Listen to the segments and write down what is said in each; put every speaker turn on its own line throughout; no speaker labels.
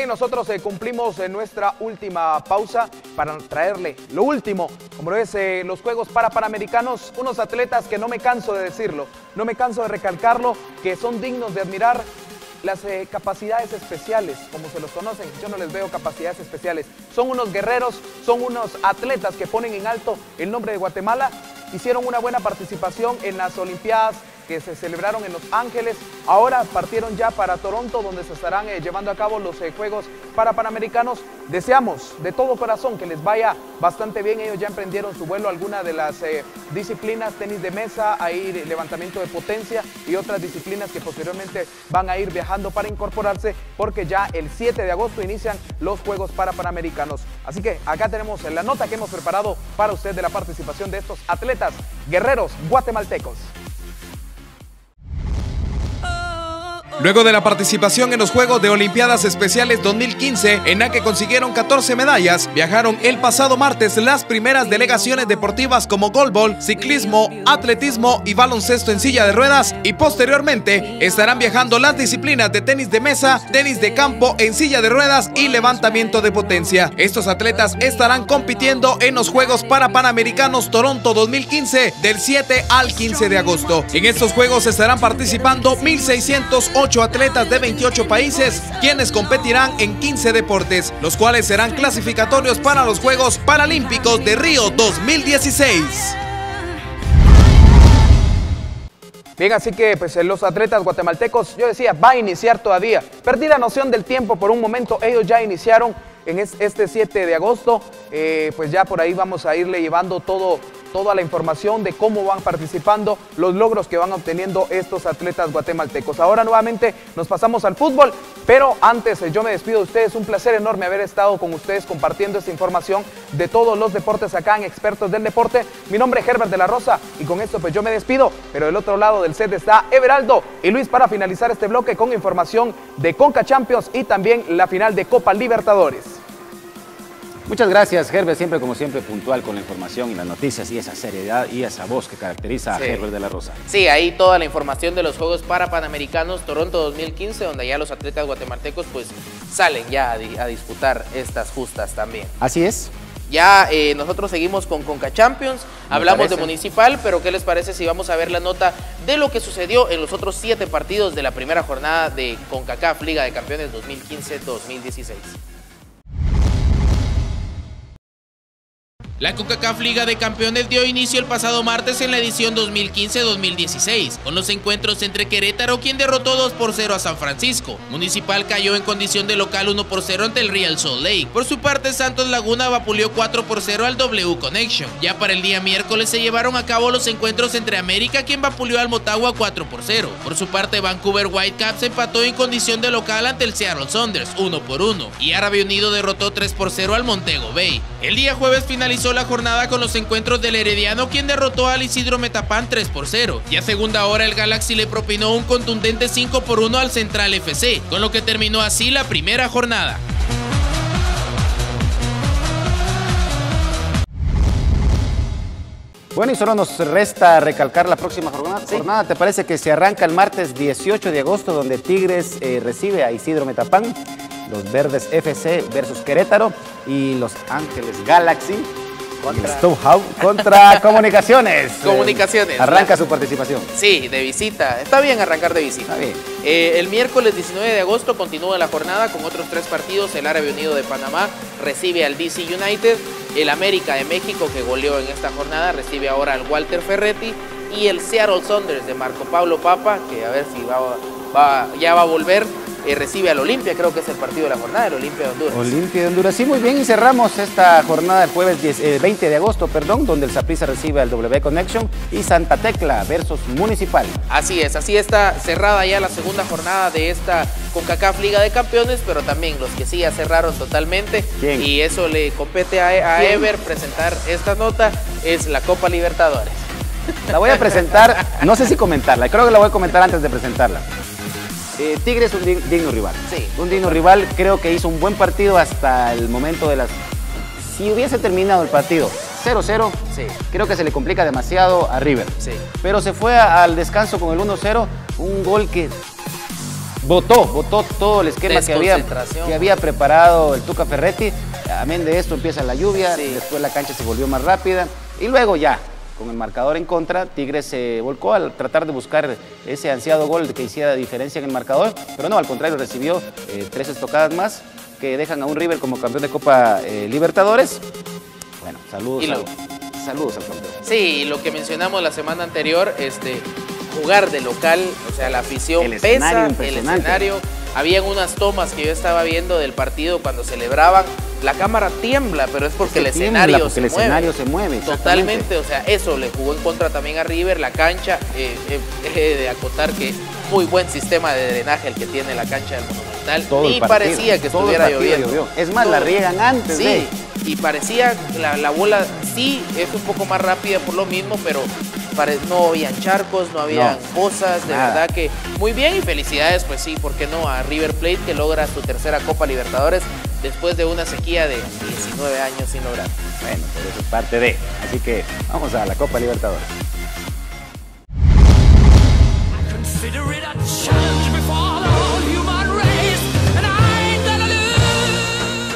bien, nosotros cumplimos nuestra última pausa para traerle lo último, como lo es los Juegos Panamericanos, unos atletas que no me canso de decirlo, no me canso de recalcarlo, que son dignos de admirar las capacidades especiales, como se los conocen. Yo no les veo capacidades especiales, son unos guerreros, son unos atletas que ponen en alto el nombre de Guatemala, hicieron una buena participación en las Olimpiadas que se celebraron en Los Ángeles. Ahora partieron ya para Toronto, donde se estarán llevando a cabo los Juegos Panamericanos. Deseamos de todo corazón que les vaya bastante bien. Ellos ya emprendieron su vuelo a alguna de las disciplinas, tenis de mesa, ahí levantamiento de potencia y otras disciplinas que posteriormente van a ir viajando para incorporarse, porque ya el 7 de agosto inician los Juegos Panamericanos. Así que acá tenemos la nota que hemos preparado para usted de la participación de estos atletas guerreros guatemaltecos.
Luego de la participación en los Juegos de Olimpiadas Especiales 2015, en la que consiguieron 14 medallas, viajaron el pasado martes las primeras delegaciones deportivas como goalball, ciclismo, atletismo y baloncesto en silla de ruedas, y posteriormente estarán viajando las disciplinas de tenis de mesa, tenis de campo en silla de ruedas y levantamiento de potencia. Estos atletas estarán compitiendo en los Juegos Panamericanos Toronto 2015 del 7 al 15 de agosto. En estos Juegos estarán participando 1,608 atletas de 28 países, quienes competirán en 15 deportes, los cuales serán clasificatorios para los Juegos Paralímpicos de Río 2016.
Bien, así que pues los atletas guatemaltecos, yo decía, va a iniciar todavía. Perdí la noción del tiempo por un momento, ellos ya iniciaron en este 7 de agosto, pues ya por ahí vamos a irle llevando toda la información de cómo van participando, los logros que van obteniendo estos atletas guatemaltecos. Ahora nuevamente nos pasamos al fútbol, pero antes yo me despido de ustedes. Un placer enorme haber estado con ustedes compartiendo esta información de todos los deportes acá en Expertos del Deporte. Mi nombre es Herbert de la Rosa y con esto pues yo me despido, pero del otro lado del set está Everaldo y Luis para finalizar este bloque con información de Conca Champions y también la final de Copa Libertadores.
Muchas gracias, Herbert, siempre como siempre puntual con la información y las noticias y esa seriedad y esa voz que caracteriza a Herbert de la Rosa.
Sí, ahí toda la información de los Juegos Panamericanos Toronto 2015, donde ya los atletas guatemaltecos pues salen ya a disputar estas justas también.
Así es.
Ya nosotros seguimos con Conca Champions, hablamos de Municipal, pero ¿qué les parece si vamos a ver la nota de lo que sucedió en los otros 7 partidos de la primera jornada de CONCACAF Liga de Campeones 2015-2016?
La CONCACAF Liga de Campeones dio inicio el pasado martes en la edición 2015-2016, con los encuentros entre Querétaro, quien derrotó 2-0 a San Francisco. Municipal cayó en condición de local 1-0 ante el Real Salt Lake. Por su parte, Santos Laguna vapuleó 4-0 al W Connection. Ya para el día miércoles se llevaron a cabo los encuentros entre América, quien vapuleó al Motagua 4-0. Por su parte, Vancouver Whitecaps empató en condición de local ante el Seattle Sounders 1-1, y Árabe Unido derrotó 3-0 al Montego Bay. El día jueves finalizó la jornada con los encuentros del Herediano, quien derrotó al Isidro Metapán 3-0, y a segunda hora el Galaxy le propinó un contundente 5-1 al Central FC, con lo que terminó así la primera jornada.
Bueno, y solo nos resta recalcar la próxima jornada. ¿Te parece que se arranca el martes 18 de agosto, donde Tigres recibe a Isidro Metapán, los Verdes FC versus Querétaro y Los Ángeles Galaxy contra Comunicaciones?
Comunicaciones.
Arranca su participación.
Sí, de visita. Está bien arrancar de visita.
Está bien.
El miércoles 19 de agosto continúa la jornada con otros 3 partidos. El Árabe Unido de Panamá recibe al DC United. El América de México, que goleó en esta jornada, recibe ahora al Walter Ferretti. Y el Seattle Sounders de Marco Pablo Papa, que a ver si ya va a volver, recibe al Olimpia, creo que es el partido de la jornada, el Olimpia de Honduras.
Olimpia de Honduras, sí, muy bien, y cerramos esta jornada el jueves 20 de agosto, donde el Saprissa recibe al W Connection y Santa Tecla versus Municipal.
Así es, así está cerrada ya la segunda jornada de esta CONCACAF Liga de Campeones, pero también los que sí ya cerraron totalmente.
¿Quién?
Y eso le compete a Ever presentar esta nota, es la Copa Libertadores.
La voy a presentar, no sé si comentarla, creo que la voy a comentar antes de presentarla. Tigres es un digno rival.
Sí.
Un digno rival, creo que hizo un buen partido hasta el momento de las... Si hubiese terminado el partido 0-0,
sí,
creo que se le complica demasiado a River.
Sí.
Pero se fue al descanso con el 1-0, un gol que Botó todo el esquema que
Desconcentración.
había preparado el Tuca Ferretti. Amén de esto empieza la lluvia,
Sí.
después la cancha se volvió más rápida y luego ya, con el marcador en contra, Tigres se volcó al tratar de buscar ese ansiado gol que hiciera diferencia en el marcador, pero no, al contrario, recibió 3 estocadas más que dejan a un River como campeón de Copa Libertadores. Bueno, saludos al campeón.
Sí, lo que mencionamos la semana anterior, jugar de local, o sea, la afición
El escenario
pesa, el
impresionante.
escenario. Habían unas tomas que yo estaba viendo del partido cuando celebraban. La cámara tiembla, pero es porque el escenario se mueve.
escenario se mueve.
Totalmente, o sea, eso le jugó en contra también a River, la cancha, de acotar que muy buen sistema de drenaje el que tiene la cancha del Monumental,
Todo
ni
el partido,
parecía que
todo el
estuviera
partido
lloviendo.
llovió. Es más, la riegan antes
Sí,
de...
y parecía que la bola sí es un poco más rápida por lo mismo, pero no habían charcos, no habían cosas, de
nada.
verdad que muy bien y felicidades, pues sí, ¿por qué no? A River Plate que logra su tercera Copa Libertadores después de una sequía de 19 años sin lograr.
Bueno, pero eso es parte de... Así que vamos a la Copa Libertadores.
Consider it a challenge before the whole human race, and I ain't gonna lose.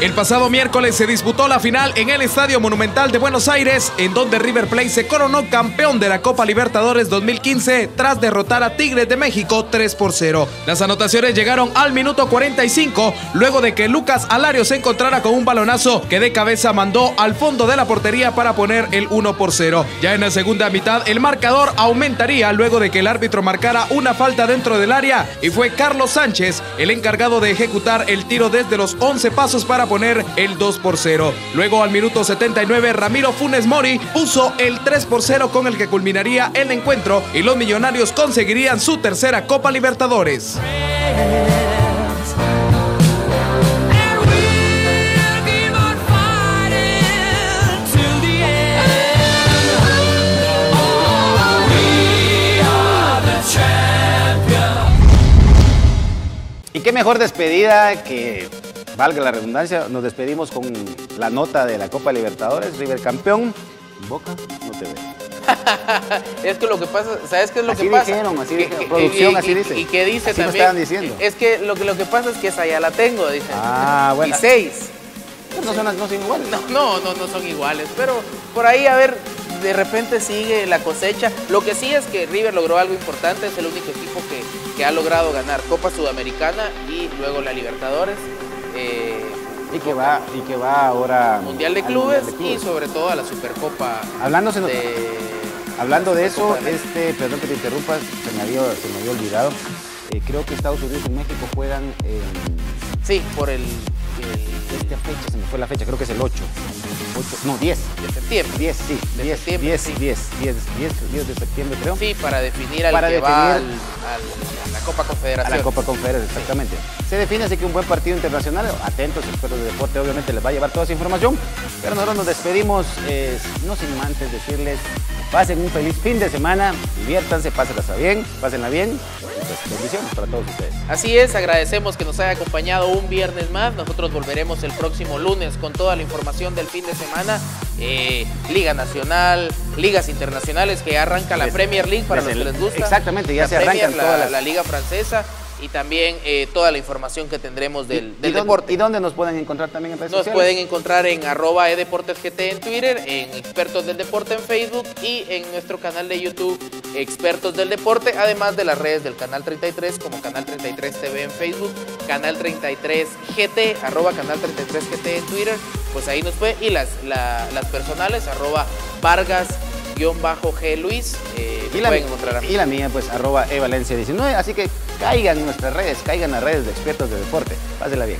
El pasado miércoles se disputó la final en el Estadio Monumental de Buenos Aires, en donde River Plate se coronó campeón de la Copa Libertadores 2015 tras derrotar a Tigres de México 3-0. Las anotaciones llegaron al minuto 45, luego de que Lucas Alario se encontrara con un balonazo que de cabeza mandó al fondo de la portería para poner el 1-0. Ya en la segunda mitad el marcador aumentaría luego de que el árbitro marcara una falta dentro del área y fue Carlos Sánchez el encargado de ejecutar el tiro desde los 11 pasos para poner el 2-0. Luego al minuto 79 Ramiro Funes Mori puso el 3-0 con el que culminaría el encuentro y los millonarios conseguirían su tercera Copa Libertadores.
And we'll keep on fighting till the end. Oh, we are the champions.
Y qué mejor despedida que, valga la redundancia, nos despedimos con la nota de la Copa Libertadores, River campeón, Boca no te ve.
Es que lo que pasa, ¿sabes qué es lo
Así
que pasa?
dijeron, producción así dice.
Y que dice
Así me
también.
estaban diciendo.
Es que lo que pasa es que esa ya la tengo, dicen.
Ah, bueno.
Y 6.
No son iguales.
No son iguales, pero por ahí a ver, de repente sigue la cosecha. Lo que sí es que River logró algo importante, es el único equipo que ha logrado ganar Copa Sudamericana y luego la Libertadores.
Y que va ahora
Mundial de
al
Clubes
Mundial de
y sobre todo a la Supercopa
Hablando de eso,
Copa de México.
perdón que te interrumpa, se me había olvidado. Creo que Estados Unidos y México juegan
Sí, por el
esta fecha, se me fue la fecha, creo que es el 8. No, 10.
de septiembre.
10, sí.
De
10
septiembre, sí.
10 de septiembre, creo.
Sí, para definir al
Para
que va
definir
a la Copa
A
Confederación.
la Copa Confederación, exactamente. Se define así que un buen partido internacional. Atentos, expertos de deporte, obviamente les va a llevar toda esa información. Pero nosotros nos despedimos, no sin antes decirles, pasen un feliz fin de semana, diviértanse, pásenla bien. Y pues bendiciones para todos ustedes.
Así es, agradecemos que nos haya acompañado un viernes más. Nosotros volveremos el próximo lunes con toda la información del fin de semana. Liga Nacional, ligas internacionales, que arranca la Premier League para los que les gusta.
Exactamente, ya
la
se
Premier,
arrancan todas las...
la Liga Francesa y también toda la información que tendremos del
¿Y
deporte.
¿Y dónde nos pueden encontrar también en redes
Nos
sociales?
pueden encontrar en @edeportesgt en Twitter, en Expertos del Deporte en Facebook y en nuestro canal de YouTube Expertos del Deporte, además de las redes del Canal 33 como Canal 33 TV en Facebook, Canal 33 GT, @Canal 33 GT en Twitter, pues ahí nos pueden, y las personales, @Vargas_G Luis, pueden encontrar a mí.
Y la mía, pues, @evalencia19. Así que caigan en nuestras redes, caigan a redes de Expertos de Deporte. Pásenla bien.